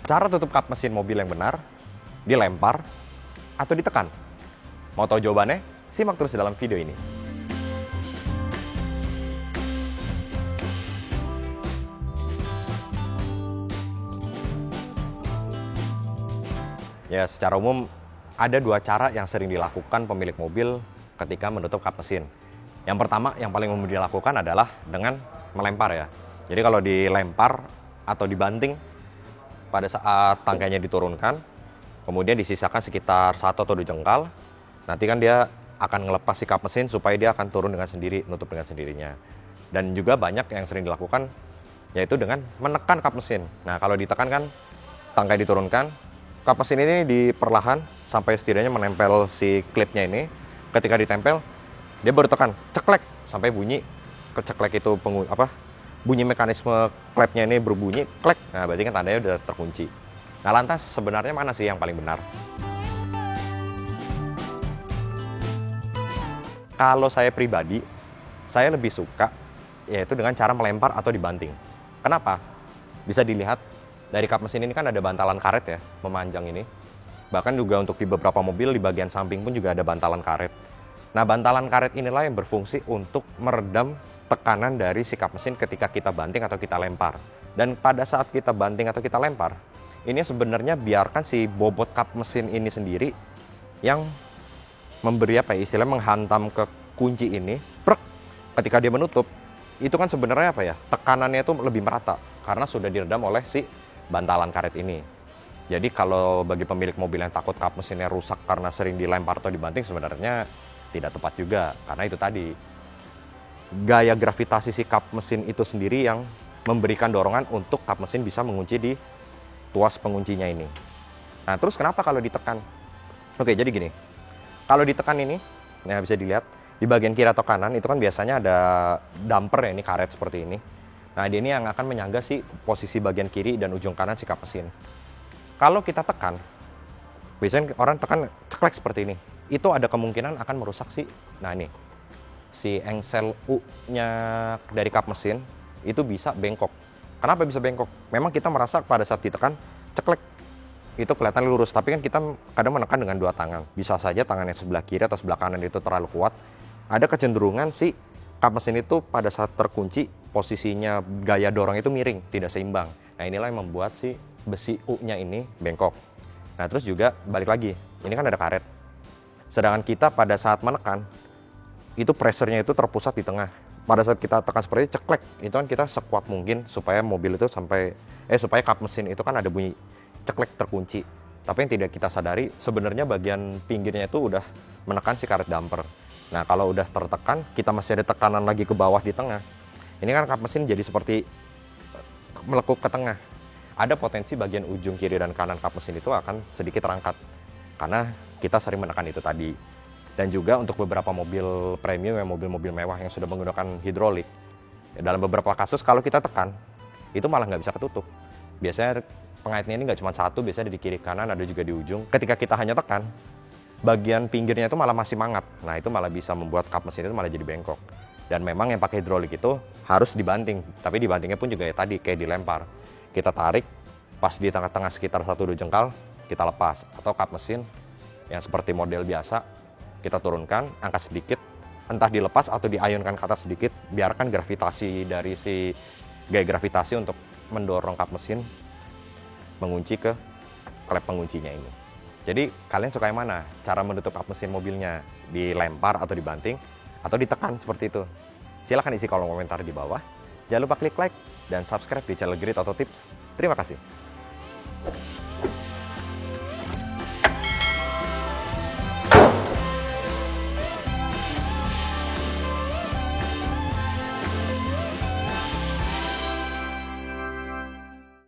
Cara tutup kap mesin mobil yang benar, dilempar atau ditekan? Mau tahu jawabannya? Simak terus dalam video ini. Ya, secara umum ada dua cara yang sering dilakukan pemilik mobil ketika menutup kap mesin. Yang pertama, yang paling umum dilakukan adalah dengan melempar ya. Jadi kalau dilempar atau dibanting pada saat tangkainya diturunkan, kemudian disisakan sekitar 1 atau 2 jengkal, nanti kan dia akan ngelepas si kap mesin supaya dia akan turun dengan sendiri, nutup dengan sendirinya. Dan juga banyak yang sering dilakukan yaitu dengan menekan kap mesin. Nah, kalau ditekan kan tangkai diturunkan, kap mesin ini diperlahan sampai setidaknya menempel si klipnya ini. Ketika ditempel, dia baru tekan, ceklek, sampai bunyi keceklek itu bunyi mekanisme klepnya ini berbunyi, klek. Nah, berarti kan tandanya udah terkunci. Nah, lantas sebenarnya mana sih yang paling benar? Kalau saya pribadi, saya lebih suka yaitu dengan cara melempar atau dibanting. Kenapa? Bisa dilihat dari kap mesin ini kan ada bantalan karet ya, memanjang ini. Bahkan juga untuk di beberapa mobil di bagian samping pun juga ada bantalan karet. Nah, bantalan karet inilah yang berfungsi untuk meredam tekanan dari si kap mesin ketika kita banting atau kita lempar. Dan pada saat kita banting atau kita lempar, ini sebenarnya biarkan si bobot kap mesin ini sendiri yang memberi istilah menghantam ke kunci ini, prek, ketika dia menutup, itu kan sebenarnya tekanannya itu lebih merata karena sudah diredam oleh si bantalan karet ini. Jadi kalau bagi pemilik mobil yang takut kap mesinnya rusak karena sering dilempar atau dibanting, sebenarnya tidak tepat juga, karena itu tadi gaya gravitasi si kap mesin itu sendiri yang memberikan dorongan untuk kap mesin bisa mengunci di tuas penguncinya ini. Nah, terus kenapa kalau ditekan? Oke, jadi gini, kalau ditekan ini, nah bisa dilihat di bagian kiri atau kanan itu kan biasanya ada damper ya, ini karet seperti ini. Nah, dia ini yang akan menyangga si posisi bagian kiri dan ujung kanan si kap mesin. Kalau kita tekan, biasanya orang tekan ceklek seperti ini, itu ada kemungkinan akan merusak si engsel U-nya dari kap mesin itu bisa bengkok. Kenapa bisa bengkok? Memang kita merasa pada saat ditekan ceklek itu kelihatan lurus, tapi kan kita kadang menekan dengan 2 tangan. Bisa saja tangan yang sebelah kiri atau sebelah kanan itu terlalu kuat. Ada kecenderungan si kap mesin itu pada saat terkunci posisinya gaya dorong itu miring, tidak seimbang. Nah, inilah yang membuat si besi U-nya ini bengkok. Nah, terus juga balik lagi, ini kan ada karet. Sedangkan kita pada saat menekan, itu pressure-nya itu terpusat di tengah. Pada saat kita tekan seperti ceklek, itu kan kita sekuat mungkin supaya mobil itu supaya kap mesin itu kan ada bunyi ceklek terkunci. Tapi yang tidak kita sadari, sebenarnya bagian pinggirnya itu udah menekan si karet damper. Nah, kalau udah tertekan, kita masih ada tekanan lagi ke bawah di tengah. Ini kan kap mesin jadi seperti melekuk ke tengah. Ada potensi bagian ujung kiri dan kanan kap mesin itu akan sedikit terangkat. Karena kita sering menekan itu tadi. Dan juga untuk beberapa mobil premium, mobil-mobil mewah yang sudah menggunakan hidrolik, dalam beberapa kasus kalau kita tekan, itu malah nggak bisa ketutup. Biasanya pengaitnya ini nggak cuma satu, biasanya di kiri kanan, ada juga di ujung. Ketika kita hanya tekan, bagian pinggirnya itu malah masih mangat. Nah, itu malah bisa membuat kap mesin itu malah jadi bengkok. Dan memang yang pakai hidrolik itu harus dibanting, tapi dibantingnya pun juga ya tadi, kayak dilempar. Kita tarik, pas di tengah-tengah sekitar 1-2 jengkal, kita lepas. Atau kap mesin yang seperti model biasa, kita turunkan, angkat sedikit, entah dilepas atau diayunkan ke atas sedikit, biarkan gravitasi dari si gaya gravitasi untuk mendorong kap mesin mengunci ke klep penguncinya ini. Jadi kalian suka yang mana? Cara menutup kap mesin mobilnya, dilempar atau dibanting, atau ditekan seperti itu? Silahkan isi kolom komentar di bawah. Jangan lupa klik like dan subscribe di channel Grit Auto Tips. Terima kasih.